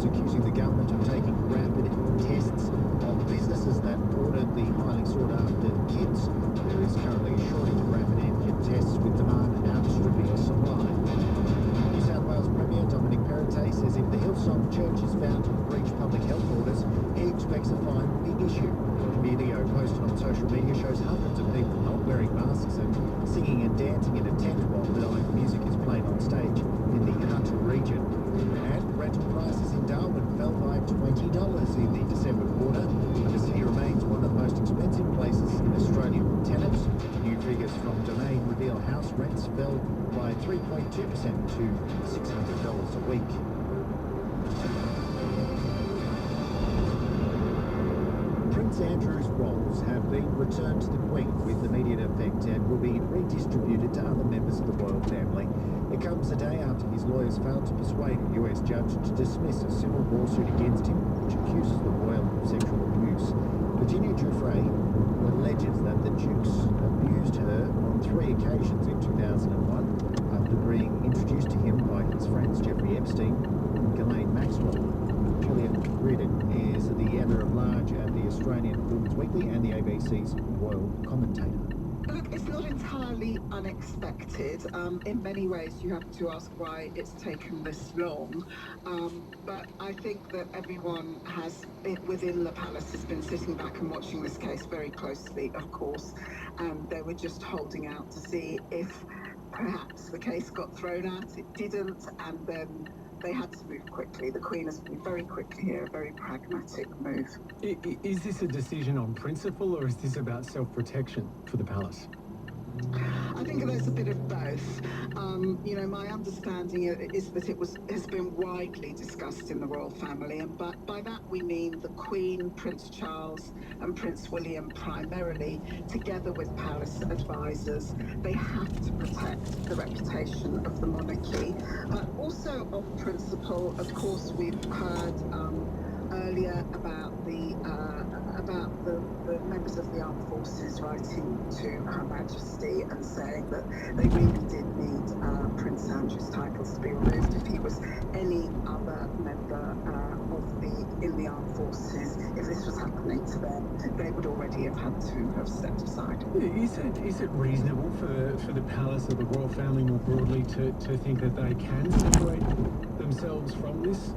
Labor is accusing the government of taking rapid tests on businesses that ordered the highly sought-after kits. There is currently a shortage of rapid antigen tests, with demand outstripping supply. New South Wales Premier Dominic Perrottet says if the Hillsong Church is found to breach public health orders, he expects a fine will be issued. A video posted on social media shows hundreds of people not wearing masks and singing and dancing in a tent while live music is played on stage in the Hunter region. And rental prices in Darwin fell by $20 in the December quarter, and the city remains one of the most expensive places in Australia for tenants. New figures from Domain reveal house rents fell by 3.2% to $600 a week. Prince Andrew's rolls have been returned to the Queen with immediate effect and will be redistributed to other members of the royal family. It comes a day after his lawyers failed to persuade a US judge to dismiss a civil lawsuit against him, which accuses the royal of sexual abuse. Virginia Giuffre alleges that the Dukes abused her on 3 occasions in 2001 after being introduced to him by his friends Jeffrey Epstein and Ghislaine Maxwell. Julian Reardon is the editor-at-large at the Australian Women's Weekly and the ABC's royal commentator. Look, it's not entirely unexpected. In many ways, you have to ask why it's taken this long. But I think that everyone within the palace has been sitting back and watching this case very closely, of course. And they were just holding out to see if perhaps the case got thrown out. It didn't, and then they had to move quickly. The Queen has moved very quickly here, a very pragmatic move. Is this a decision on principle, or is this about self-protection for the palace? I think there's a bit of both. My understanding is that has been widely discussed in the royal family, and by that we mean the Queen, Prince Charles and Prince William primarily, together with palace advisors. They have to protect the reputation of the monarchy, but also of principle. Of course, we've heard earlier about the members of the armed forces writing to Her Majesty and saying that they really did need Prince Andrew's titles to be removed. If he was any other member in the armed forces, if this was happening to them, they would already have had to have stepped aside. Is it reasonable for the palace or the royal family more broadly to think that they can separate themselves from this?